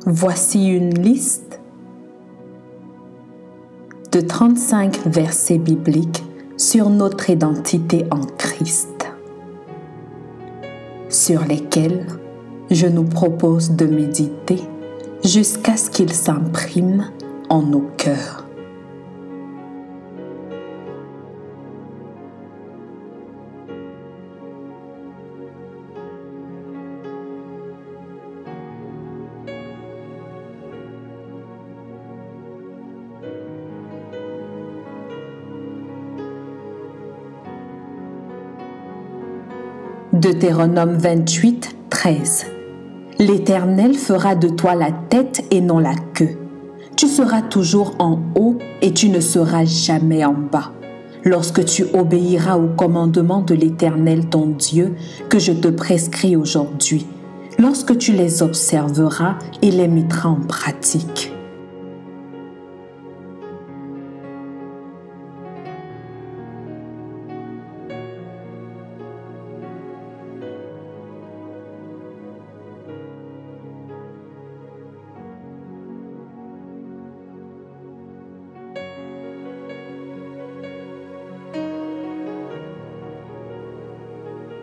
Voici une liste de 35 versets bibliques sur notre identité en Christ, sur lesquels je nous propose de méditer jusqu'à ce qu'ils s'impriment en nos cœurs. Deutéronome 28, 13. L'Éternel fera de toi la tête et non la queue. Tu seras toujours en haut et tu ne seras jamais en bas. Lorsque tu obéiras aux commandements de l'Éternel ton Dieu que je te prescris aujourd'hui, lorsque tu les observeras et les mettras en pratique.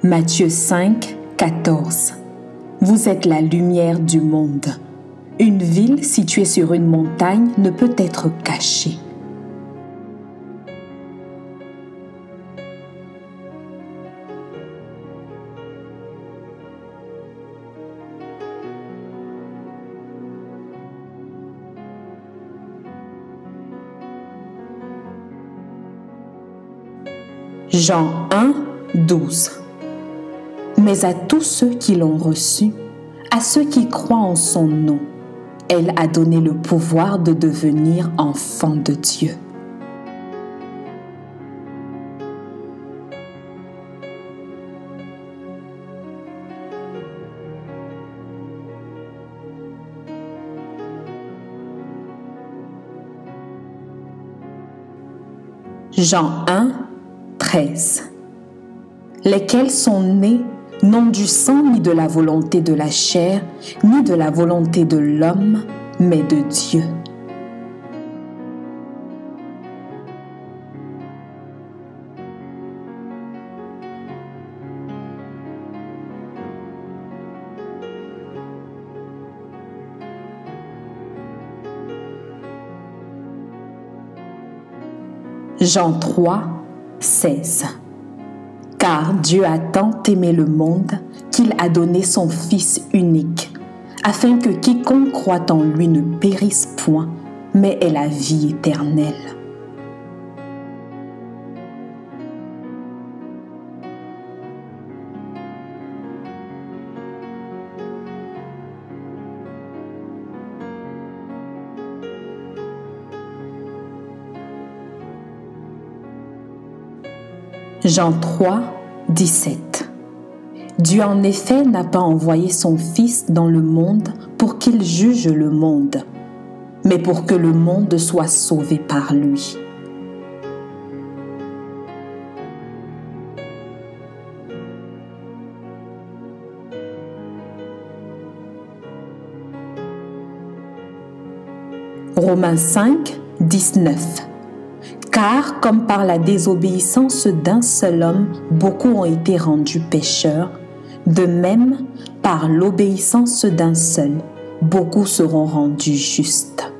Matthieu 5, 14. Vous êtes la lumière du monde. Une ville située sur une montagne ne peut être cachée. Jean 1, 12. Mais à tous ceux qui l'ont reçu, à ceux qui croient en son nom, elle a donné le pouvoir de devenir enfants de Dieu. Jean 1, 13. Lesquels sont nés non du sang ni de la volonté de la chair, ni de la volonté de l'homme, mais de Dieu. Jean 3, 16. Car Dieu a tant aimé le monde qu'il a donné son Fils unique, afin que quiconque croit en lui ne périsse point, mais ait la vie éternelle. Jean 3, 17. Dieu en effet n'a pas envoyé son Fils dans le monde pour qu'il juge le monde, mais pour que le monde soit sauvé par lui. Romains 5, 19. Car comme par la désobéissance d'un seul homme, beaucoup ont été rendus pécheurs, de même, par l'obéissance d'un seul, beaucoup seront rendus justes.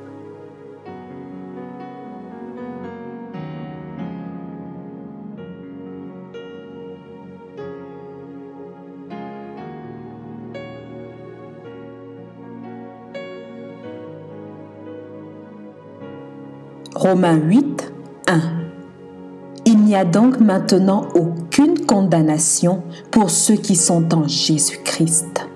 Romains 8, 1. Il n'y a donc maintenant aucune condamnation pour ceux qui sont en Jésus-Christ.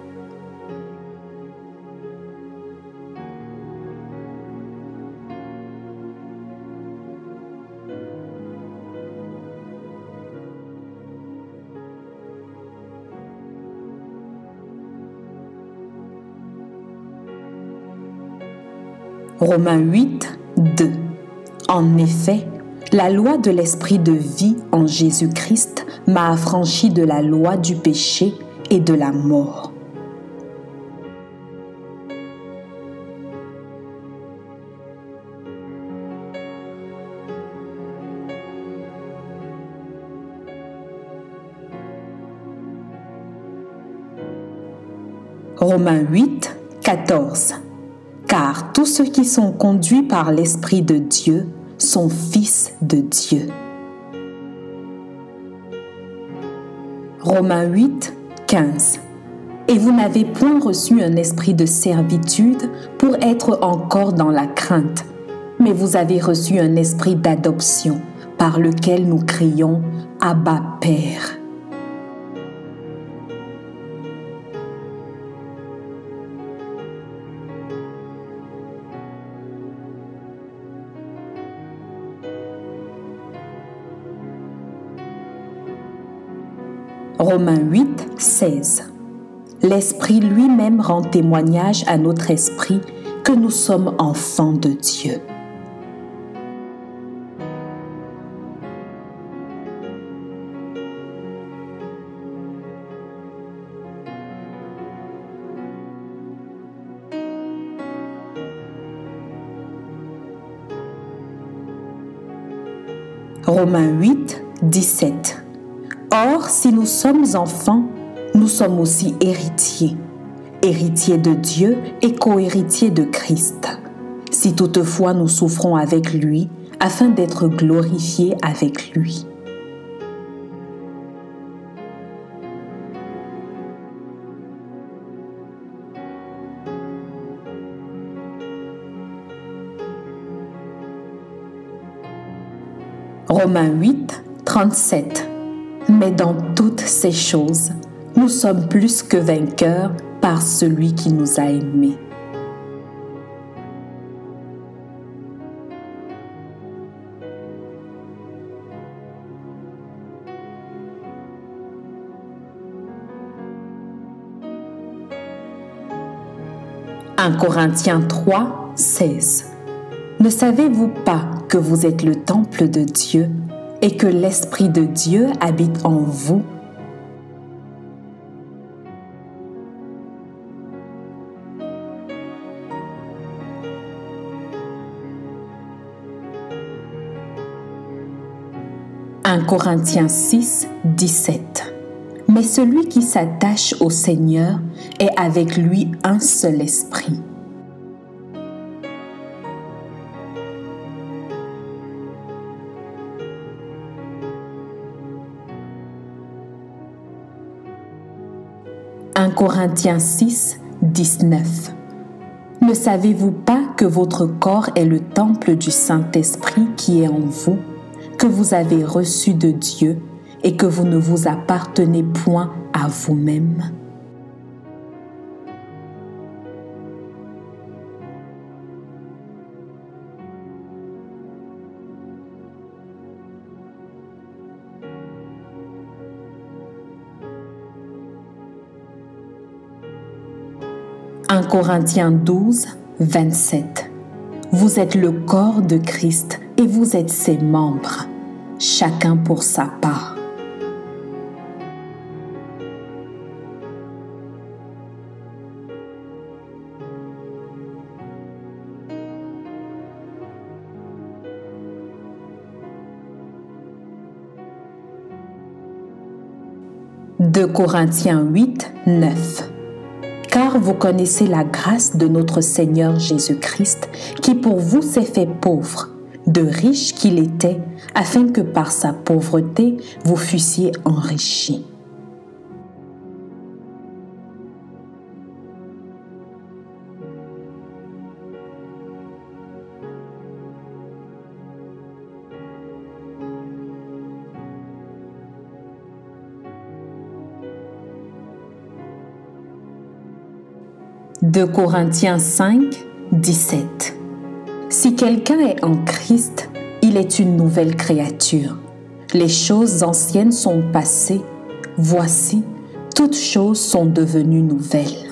Romains 8, 2. En effet, la loi de l'esprit de vie en Jésus-Christ m'a affranchi de la loi du péché et de la mort. Romains 8, 14. Car tous ceux qui sont conduits par l'Esprit de Dieu sont fils de Dieu. Romains 8, 15. Et vous n'avez point reçu un esprit de servitude pour être encore dans la crainte, mais vous avez reçu un esprit d'adoption par lequel nous crions « Abba, Père ». Romains 8, 16. L'Esprit lui-même rend témoignage à notre esprit que nous sommes enfants de Dieu. Romains 8, 17. Or, si nous sommes enfants, nous sommes aussi héritiers, héritiers de Dieu et co-héritiers de Christ, si toutefois nous souffrons avec lui, afin d'être glorifiés avec lui. Romains 8, 37. Mais dans toutes ces choses, nous sommes plus que vainqueurs par celui qui nous a aimés. Un Corinthiens 3, 16. Ne savez-vous pas que vous êtes le temple de Dieu et que l'Esprit de Dieu habite en vous? Un Corinthiens 6, 17. Mais celui qui s'attache au Seigneur est avec lui un seul esprit. Un Corinthiens 6, 19. Ne savez-vous pas que votre corps est le temple du Saint-Esprit qui est en vous, que vous avez reçu de Dieu et que vous ne vous appartenez point à vous-même? Un Corinthiens 12, 27. Vous êtes le corps de Christ et vous êtes ses membres, chacun pour sa part. Deux Corinthiens 8, 9. Car vous connaissez la grâce de notre Seigneur Jésus-Christ, qui pour vous s'est fait pauvre, de riche qu'il était, afin que par sa pauvreté vous fussiez enrichis. Deux Corinthiens 5, 17. Si quelqu'un est en Christ, il est une nouvelle créature. Les choses anciennes sont passées, voici, toutes choses sont devenues nouvelles.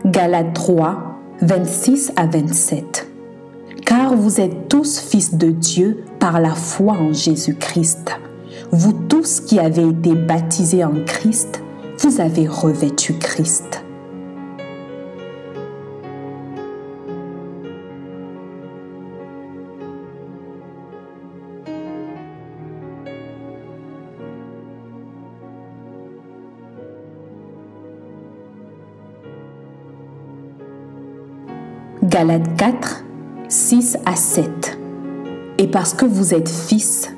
Galates 3, 26 à 27. Car vous êtes tous fils de Dieu par la foi en Jésus-Christ. Vous tous qui avez été baptisés en Christ, vous avez revêtu Christ. Galates 4, 6 à 7. Et parce que vous êtes fils,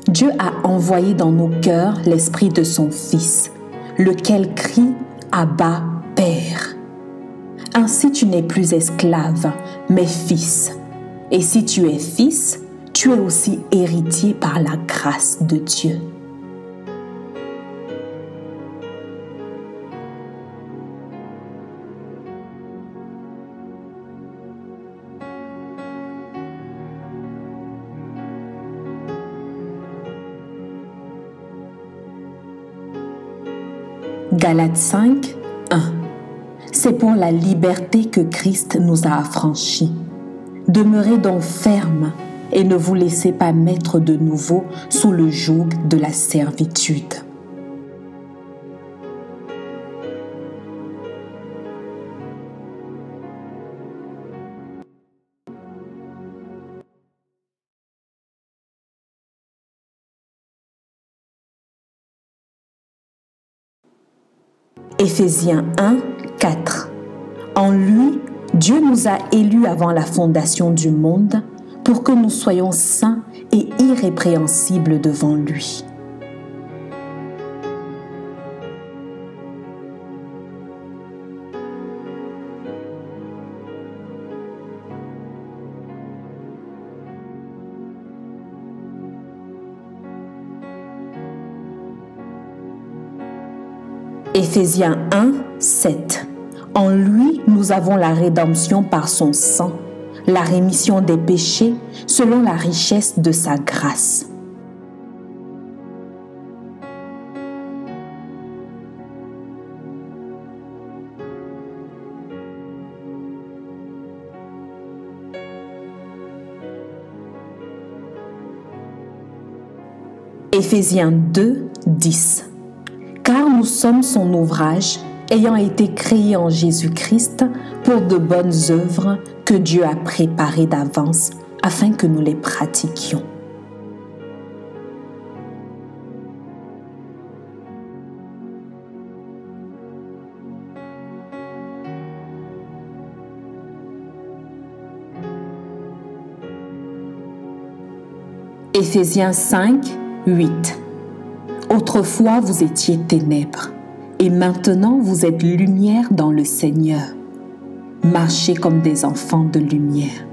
Dieu a envoyé dans nos cœurs l'esprit de son Fils, lequel crie « Abba, Père ». Ainsi tu n'es plus esclave, mais fils. Et si tu es fils, tu es aussi héritier par la grâce de Dieu. Galates 5, 1. C'est pour la liberté que Christ nous a affranchis. Demeurez donc fermes et ne vous laissez pas mettre de nouveau sous le joug de la servitude. Éphésiens 1, 4. En lui, Dieu nous a élus avant la fondation du monde pour que nous soyons saints et irrépréhensibles devant lui. Éphésiens 1, 7. En lui, nous avons la rédemption par son sang, la rémission des péchés selon la richesse de sa grâce. Éphésiens 2, 10. Car nous sommes son ouvrage, ayant été créés en Jésus-Christ pour de bonnes œuvres que Dieu a préparées d'avance afin que nous les pratiquions. Éphésiens 5, 8. Autrefois vous étiez ténèbres, et maintenant vous êtes lumière dans le Seigneur. Marchez comme des enfants de lumière.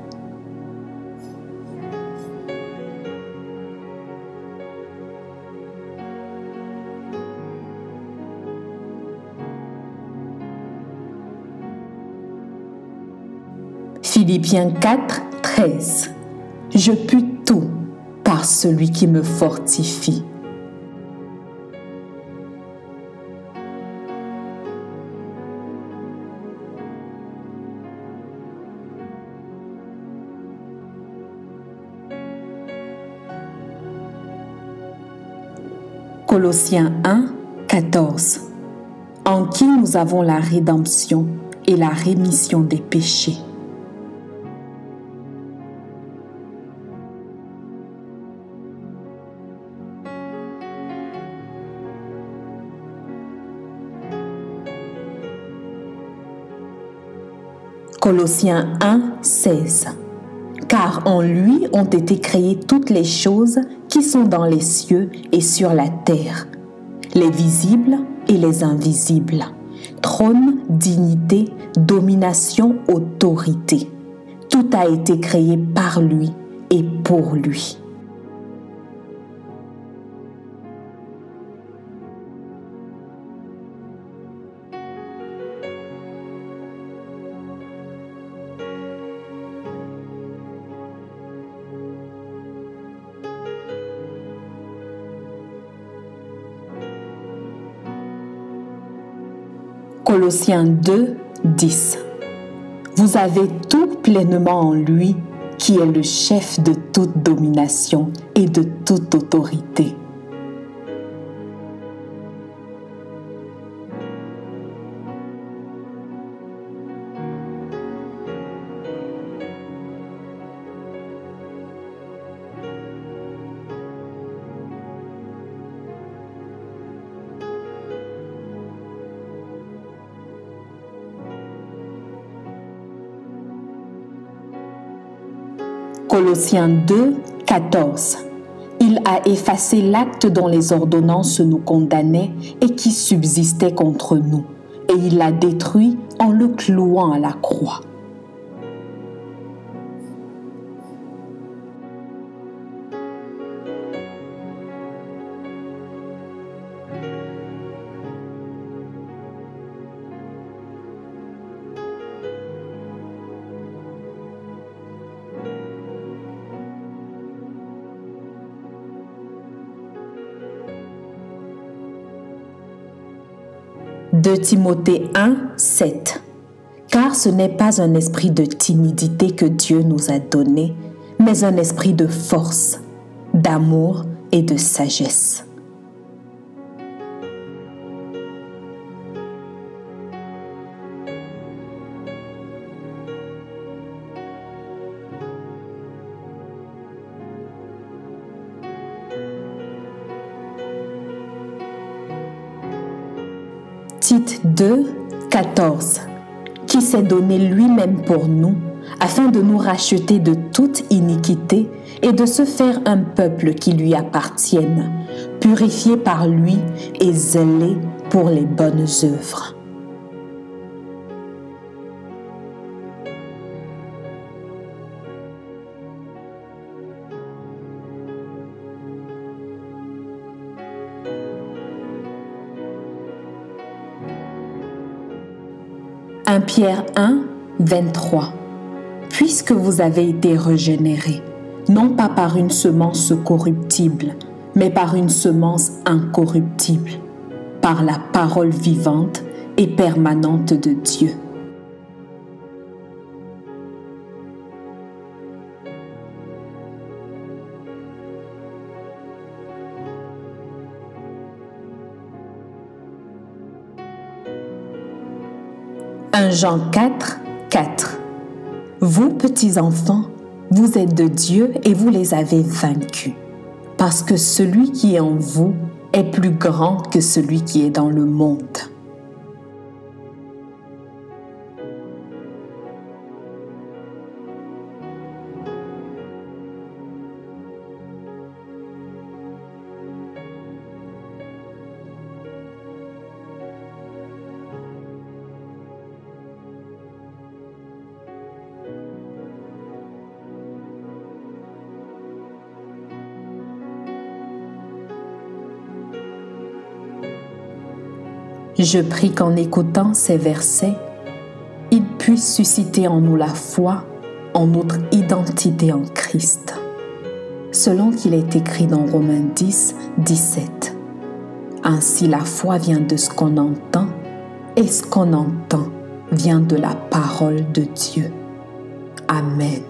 Philippiens 4, 13. Je puis tout par celui qui me fortifie. Colossiens 1, 14. En qui nous avons la rédemption et la rémission des péchés. Colossiens 1, 16. Car en lui ont été créées toutes les choses qui sont dans les cieux et sur la terre, les visibles et les invisibles, trône, dignité, domination, autorité. Tout a été créé par lui et pour lui. Colossiens 2, 10. Vous avez tout pleinement en lui, qui est le chef de toute domination et de toute autorité. Colossiens 2, 14. Il a effacé l'acte dont les ordonnances nous condamnaient et qui subsistait contre nous, et il l'a détruit en le clouant à la croix. De Timothée 1, 7. Car ce n'est pas un esprit de timidité que Dieu nous a donné, mais un esprit de force, d'amour et de sagesse. Tite 2, 14. Qui s'est donné lui-même pour nous, afin de nous racheter de toute iniquité et de se faire un peuple qui lui appartienne, purifié par lui et zélé pour les bonnes œuvres. Pierre 1, 23. Puisque vous avez été régénérés, non pas par une semence corruptible, mais par une semence incorruptible, par la parole vivante et permanente de Dieu. Jean 4, 4. Vous, petits enfants, vous êtes de Dieu et vous les avez vaincus, parce que celui qui est en vous est plus grand que celui qui est dans le monde. Je prie qu'en écoutant ces versets, ils puissent susciter en nous la foi en notre identité en Christ, selon qu'il est écrit dans Romains 10, 17. Ainsi la foi vient de ce qu'on entend, et ce qu'on entend vient de la parole de Dieu. Amen.